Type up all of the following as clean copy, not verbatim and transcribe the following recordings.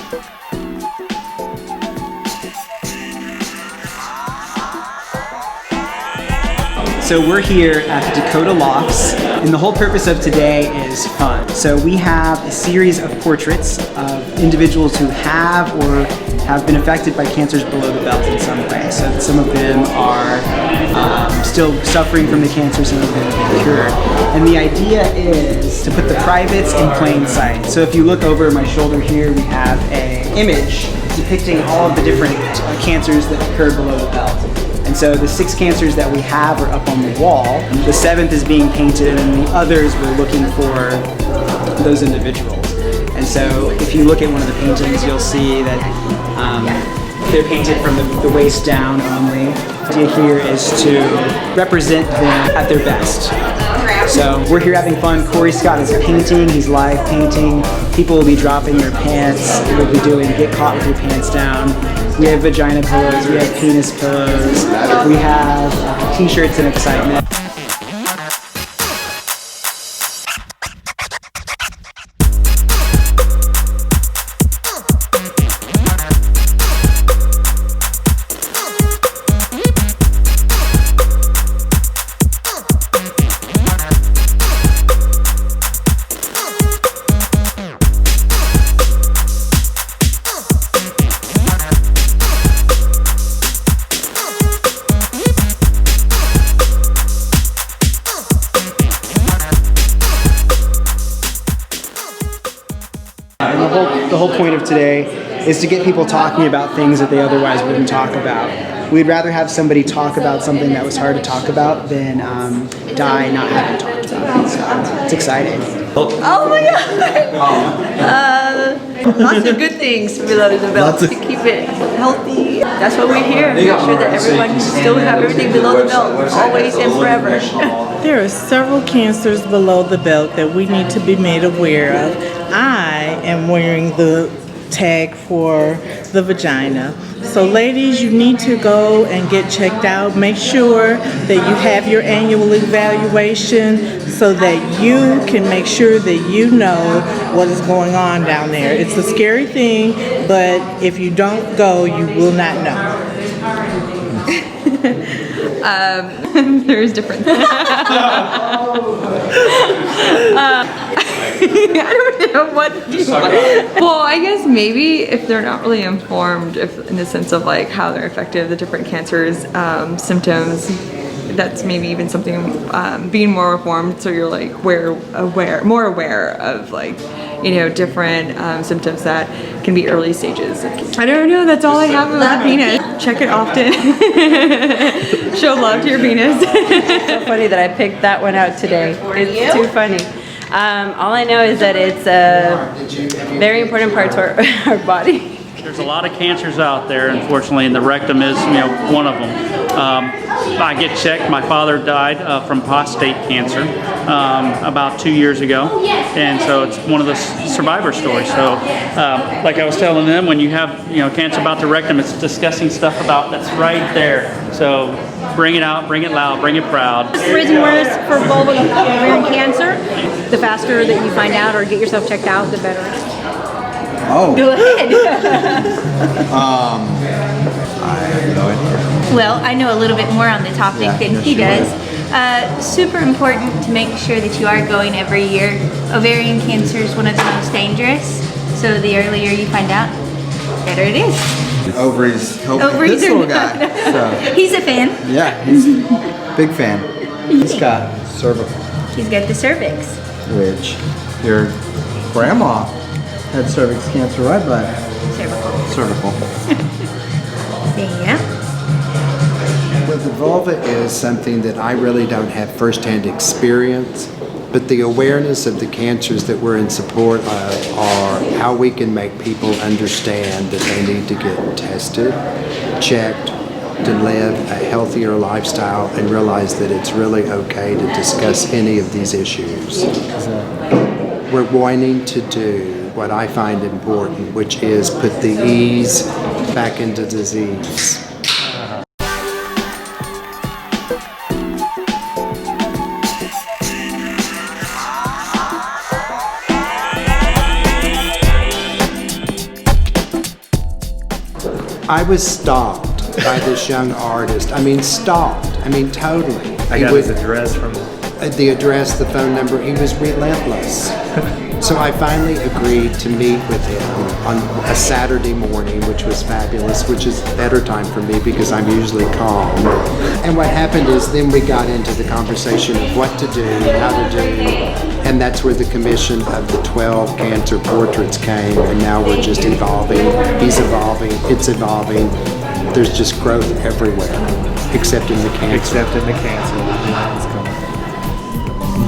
So we're here at the Dakota Lofts, and the whole purpose of today is fun. So we have a series of portraits of individuals who have or have been affected by cancers below the belt in some way. So some of them are still suffering from the cancer, some of them have been cured. And the idea is to put the privates in plain sight. So if you look over my shoulder here, we have an image depicting all of the different cancers that occur below the belt. And so the 6 cancers that we have are up on the wall. The 7th is being painted, and the others we're looking for those individuals. And so if you look at one of the paintings, you'll see that they're painted from the waist down only. The idea here is to represent them at their best. So we're here having fun. Corey Scott is painting, he's live painting. People will be dropping their pants. We'll be doing Get Caught With Your Pants Down. We have vagina pillows, we have penis pillows, we have t-shirts and excitement. And the whole point of today is to get people talking about things that they otherwise wouldn't talk about. We'd rather have somebody talk about something that was hard to talk about than die not having talked about it. So it's exciting. Oh my God! Lots of good things below the belt to keep it healthy. That's what we're here. Make sure that everyone can still have everything below the belt, always and forever. There are several cancers below the belt that we need to be made aware of. I am wearing the tag for the vagina. So ladies, you need to go and get checked out. Make sure that you have your annual evaluation so that you can make sure that you know what is going on down there. It's a scary thing, but if you don't go, you will not know. There's different I don't know what to do. Well, I guess maybe if they're not really informed, if in the sense of like how they're affected, the different cancers, symptoms, that's maybe even something, being more informed, so you're like more aware of like, you know, different symptoms that can be early stages. I don't know, that's all I have about the penis. Check it often. Show love to your penis. It's so funny that I picked that one out today. It's too funny. All I know is that it's a very important part to our body. There's a lot of cancers out there, unfortunately, and the rectum is, you know, one of them. I get checked. My father died from prostate cancer about 2 years ago, and so it's one of the survivor stories. So, like I was telling them, when you have, you know, cancer about the rectum, it's discussing stuff about that's right there. So bring it out, bring it loud, bring it proud. Reason worse for ovarian cancer, the faster that you find out or get yourself checked out, the better. Oh. Go ahead. I have no idea. Well, I know a little bit more on the topic than he does. Super important to make sure that you are going every year. Ovarian cancer is one of the most dangerous, so the earlier you find out, better it is. Ovaries help Ovaries this are little guy. So. He's a fan. Yeah, he's a big fan. He's got cervical. He's got the cervix. Which your grandma had cervix cancer, right, bud? Cervical. Yeah. Well, the vulva is something that I really don't have firsthand experience, but the awareness of the cancers that we're in support of are how we can make people understand that they need to get tested, checked, to live a healthier lifestyle, and realize that it's really okay to discuss any of these issues. We're wanting to do what I find important, which is put the ease back into disease. I was stalked by this young artist. I mean, stalked. I mean, totally. I got his address from the address, the phone number. He was relentless. So I finally agreed to meet with him on a Saturday morning, which was fabulous, which is a better time for me because I'm usually calm. And what happened is then we got into the conversation of what to do, how to do, and that's where the commission of the 12 cancer portraits came, and now we're just evolving. He's evolving, it's evolving. There's just growth everywhere, except in the cancer. Except in the cancer.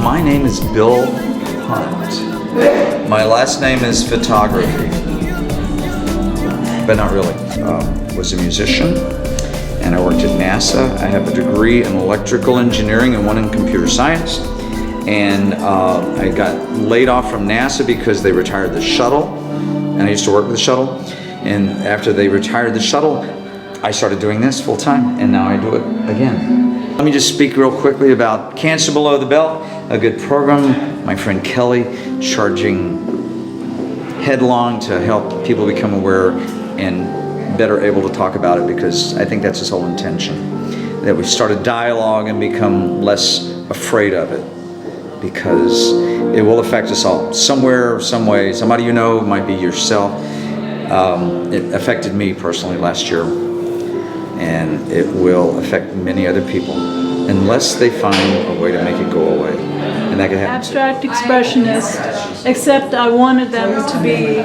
My name is Bill Hunt. My last name is Photography, but not really. Was a musician, and I worked at NASA. I have a degree in electrical engineering and one in computer science. And I got laid off from NASA because they retired the shuttle, and I used to work with the shuttle. And after they retired the shuttle, I started doing this full time, and now I do it again. Let me just speak real quickly about Cancer Below the Belt, a good program. My friend Kelly charging headlong to help people become aware and better able to talk about it, because I think that's his whole intention. That we start a dialogue and become less afraid of it, because it will affect us all. Somewhere, some way, somebody you know, might be yourself. It affected me personally last year, and it will affect many other people unless they find a way to make it go away. And that can happen. Abstract expressionist, except I wanted them to be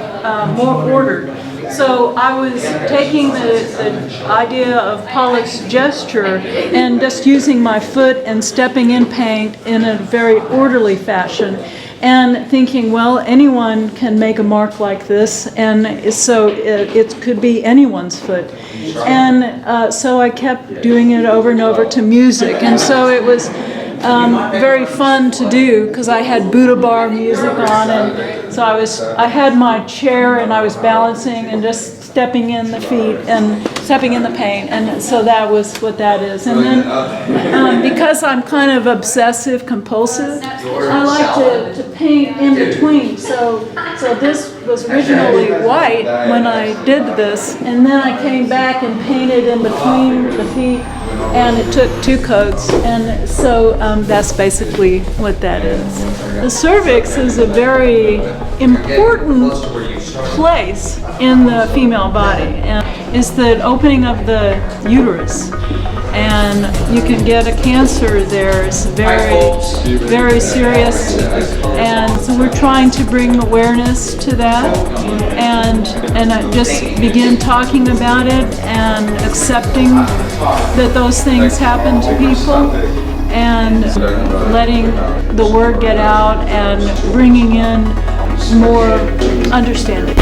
more ordered. So I was taking the idea of Pollock's gesture and just using my foot and stepping in paint in a very orderly fashion, and thinking, well, anyone can make a mark like this, and so it could be anyone's foot. And so I kept doing it over and over to music, and so it was very fun to do because I had Buddha bar music on, and so I had my chair and I was balancing and just stepping in the feet and stepping in the paint, and so that was what that is. And then because I'm kind of obsessive compulsive, I like to paint in between. So this was originally white when I did this, and then I came back and painted in between the feet, and it took 2 coats, and so that's basically what that is. The cervix is a very important place in the female body, and it's the opening of the uterus, and you can get a cancer there. It's very, very serious, and so we're trying to bring awareness to that, and just begin talking about it and accepting that those things happen to people, and letting the word get out and bringing in more understanding.